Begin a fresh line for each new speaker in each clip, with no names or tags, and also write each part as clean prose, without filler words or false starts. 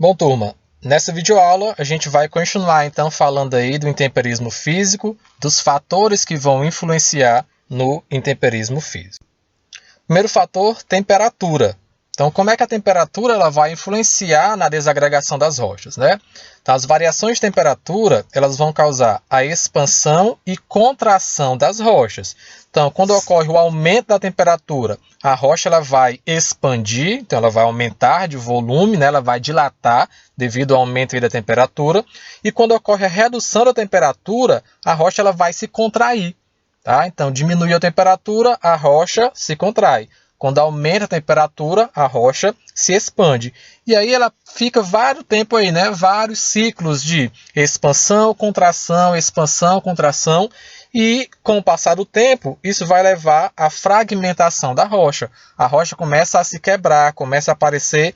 Bom, turma, nessa videoaula a gente vai continuar então falando aí do intemperismo físico, dos fatores que vão influenciar no intemperismo físico. Primeiro fator, temperatura. Então, como é que a temperatura ela vai influenciar na desagregação das rochas, né? Então, as variações de temperatura elas vão causar a expansão e contração das rochas. Então, quando ocorre o aumento da temperatura, a rocha ela vai expandir, então ela vai aumentar de volume, né? Ela vai dilatar devido ao aumento aí da temperatura. E quando ocorre a redução da temperatura, a rocha ela vai se contrair. Tá? Então, diminui a temperatura, a rocha se contrai. Quando aumenta a temperatura, a rocha se expande. E aí ela fica vários tempos aí, né? Vários ciclos de expansão, contração, expansão, contração. E com o passar do tempo, isso vai levar à fragmentação da rocha. A rocha começa a se quebrar, começa a aparecer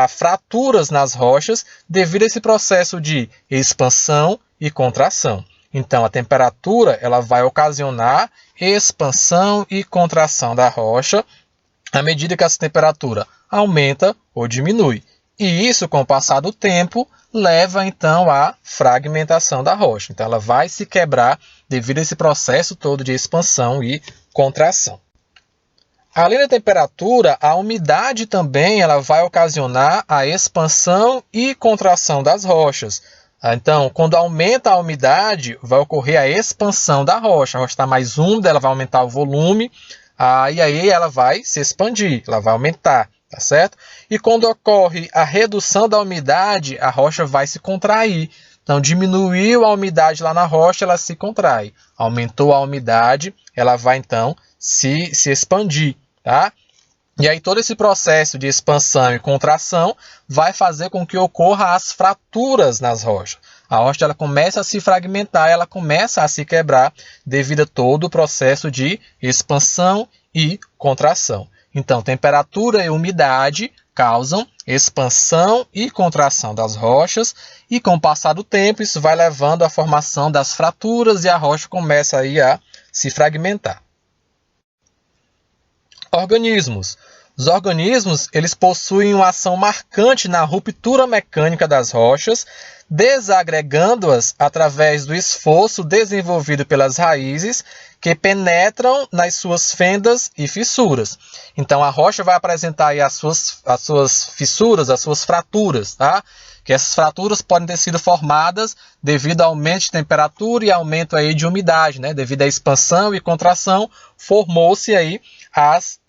fraturas nas rochas devido a esse processo de expansão e contração. Então, a temperatura ela vai ocasionar expansão e contração da rocha à medida que essa temperatura aumenta ou diminui. E isso, com o passar do tempo, leva então à fragmentação da rocha. Então, ela vai se quebrar devido a esse processo todo de expansão e contração. Além da temperatura, a umidade também ela vai ocasionar a expansão e contração das rochas. Então, quando aumenta a umidade, vai ocorrer a expansão da rocha. A rocha está mais úmida, ela vai aumentar o volume, e aí ela vai se expandir, ela vai aumentar, tá certo? E quando ocorre a redução da umidade, a rocha vai se contrair. Então, diminuiu a umidade lá na rocha, ela se contrai. Aumentou a umidade, ela vai então se expandir, tá? E aí todo esse processo de expansão e contração vai fazer com que ocorra as fraturas nas rochas. A rocha ela começa a se fragmentar, ela começa a se quebrar devido a todo o processo de expansão e contração. Então, temperatura e umidade causam expansão e contração das rochas e com o passar do tempo isso vai levando à formação das fraturas e a rocha começa aí a se fragmentar. Organismos. Os organismos eles possuem uma ação marcante na ruptura mecânica das rochas, desagregando-as através do esforço desenvolvido pelas raízes que penetram nas suas fendas e fissuras. Então, a rocha vai apresentar aí as suas fissuras, as suas fraturas, tá? Que essas fraturas podem ter sido formadas devido ao aumento de temperatura e aumento aí de umidade, né? Devido à expansão e contração, formou-se aí as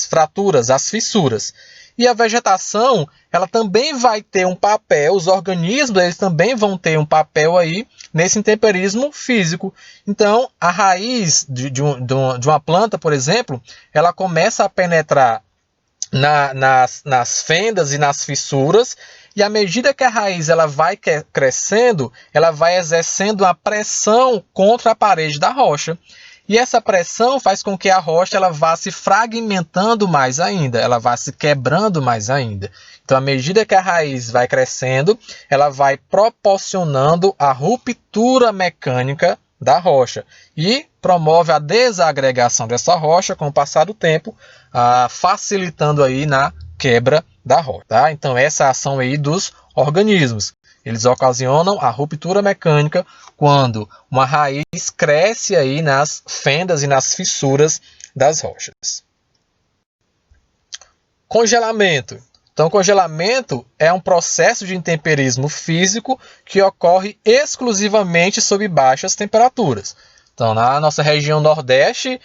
fraturas, as fissuras. E a vegetação, ela também vai ter um papel, os organismos eles também vão ter um papel aí nesse intemperismo físico. Então, a raiz de uma planta, por exemplo, ela começa a penetrar nas fendas e nas fissuras, e à medida que a raiz ela vai crescendo, ela vai exercendo uma pressão contra a parede da rocha. E essa pressão faz com que a rocha ela vá se fragmentando mais ainda, ela vá se quebrando mais ainda. Então, à medida que a raiz vai crescendo, ela vai proporcionando a ruptura mecânica da rocha e promove a desagregação dessa rocha com o passar do tempo, facilitando aí na quebra da rocha. Tá? Então, essa é a ação aí dos organismos. Eles ocasionam a ruptura mecânica quando uma raiz cresce aí nas fendas e nas fissuras das rochas. Congelamento. Então, congelamento é um processo de intemperismo físico que ocorre exclusivamente sob baixas temperaturas. Então, na nossa região Nordeste,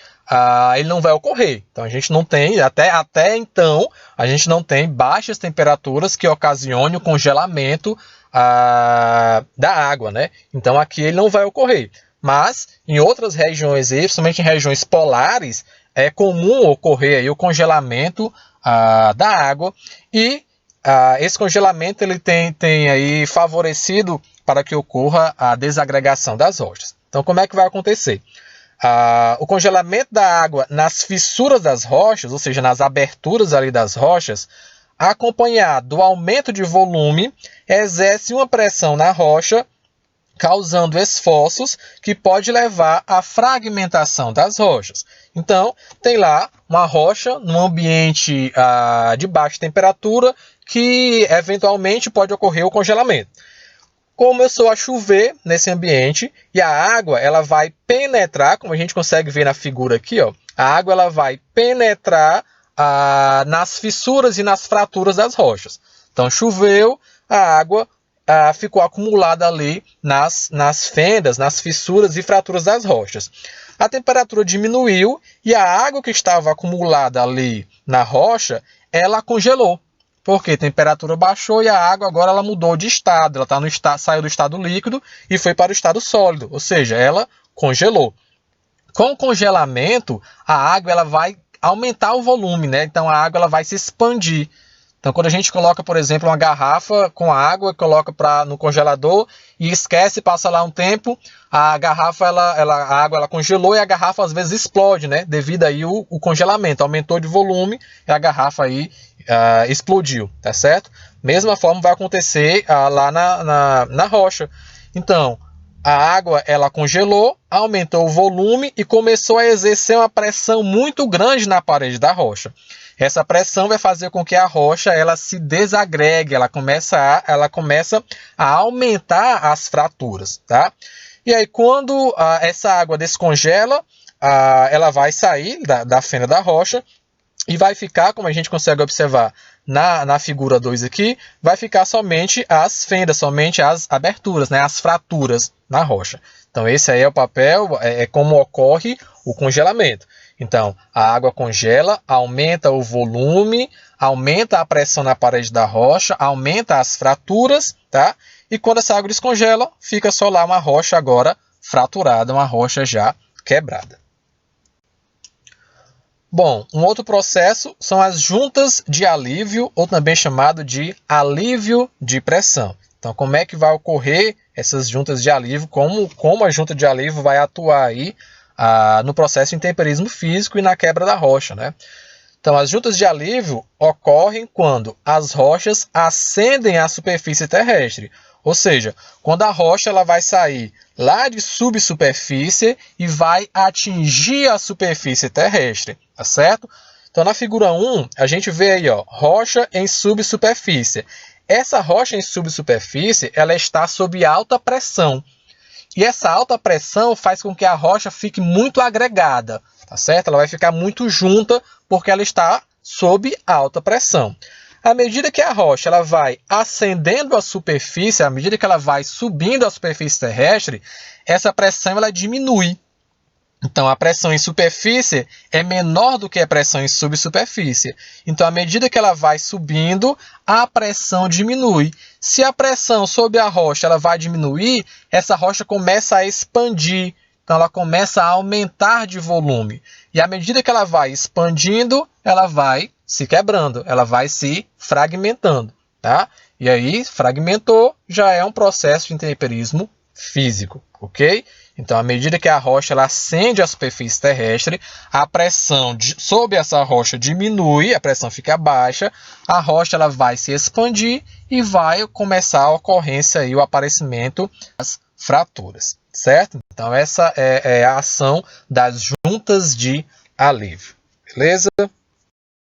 ele não vai ocorrer. Então, a gente não tem, até então, a gente não tem baixas temperaturas que ocasionem o congelamento da água, né? Então, aqui ele não vai ocorrer. Mas, em outras regiões, principalmente em regiões polares, é comum ocorrer aí o congelamento da água e esse congelamento ele tem aí favorecido para que ocorra a desagregação das rochas. Então, como é que vai acontecer? O congelamento da água nas fissuras das rochas, ou seja, nas aberturas ali das rochas, acompanhado do aumento de volume, exerce uma pressão na rocha causando esforços que pode levar à fragmentação das rochas. Então, tem lá uma rocha num ambiente de baixa temperatura que eventualmente pode ocorrer o congelamento. Começou a chover nesse ambiente e a água ela vai penetrar, como a gente consegue ver na figura aqui, ó, a água ela vai penetrar nas fissuras e nas fraturas das rochas. Então choveu, a água ficou acumulada ali nas fendas, nas fissuras e fraturas das rochas. A temperatura diminuiu e a água que estava acumulada ali na rocha, ela congelou. Porque a temperatura baixou e a água agora ela mudou de estado. Ela saiu do estado líquido e foi para o estado sólido, ou seja, ela congelou. Com o congelamento, a água ela vai aumentar o volume, né? Então a água ela vai se expandir. Então quando a gente coloca, por exemplo, uma garrafa com água, coloca no congelador e esquece, passa lá um tempo, a garrafa a água ela congelou e a garrafa às vezes explode, né? Devido aí o congelamento, aumentou de volume e a garrafa aí explodiu, tá certo? Mesma forma vai acontecer lá na rocha. Então a água ela congelou, aumentou o volume e começou a exercer uma pressão muito grande na parede da rocha. Essa pressão vai fazer com que a rocha ela se desagregue, ela começa a aumentar as fraturas, tá? E aí quando essa água descongela, ela vai sair da fenda da rocha e vai ficar, como a gente consegue observar na figura 2 aqui, vai ficar somente as fendas, somente as aberturas, né, as fraturas na rocha. Então esse aí é o papel, é como ocorre o congelamento. Então a água congela, aumenta o volume, aumenta a pressão na parede da rocha, aumenta as fraturas, tá? E quando essa água descongela, fica só lá uma rocha agora fraturada, uma rocha já quebrada. Bom, um outro processo são as juntas de alívio, ou também chamado de alívio de pressão. Então, como é que vai ocorrer essas juntas de alívio, como a junta de alívio vai atuar aí no processo de intemperismo físico e na quebra da rocha, né? Então, as juntas de alívio ocorrem quando as rochas ascendem à superfície terrestre, ou seja, quando a rocha ela vai sair lá de subsuperfície e vai atingir a superfície terrestre, tá certo? Então, na figura 1, a gente vê aí, ó, rocha em subsuperfície. Essa rocha em subsuperfície, ela está sob alta pressão. E essa alta pressão faz com que a rocha fique muito agregada, tá certo? Ela vai ficar muito junta porque ela está sob alta pressão. À medida que a rocha ela vai ascendendo a superfície, à medida que ela vai subindo a superfície terrestre, essa pressão ela diminui. Então, a pressão em superfície é menor do que a pressão em subsuperfície. Então, à medida que ela vai subindo, a pressão diminui. Se a pressão sobre a rocha ela vai diminuir, essa rocha começa a expandir. Então, ela começa a aumentar de volume. E à medida que ela vai expandindo, ela vai se quebrando, ela vai se fragmentando, tá? E aí, fragmentou, já é um processo de intemperismo físico, ok? Então, à medida que a rocha ela ascende à superfície terrestre, a pressão sobre essa rocha diminui, a pressão fica baixa, a rocha ela vai se expandir e vai começar a ocorrência e o aparecimento das fraturas, certo? Então, essa é a ação das juntas de alívio, beleza?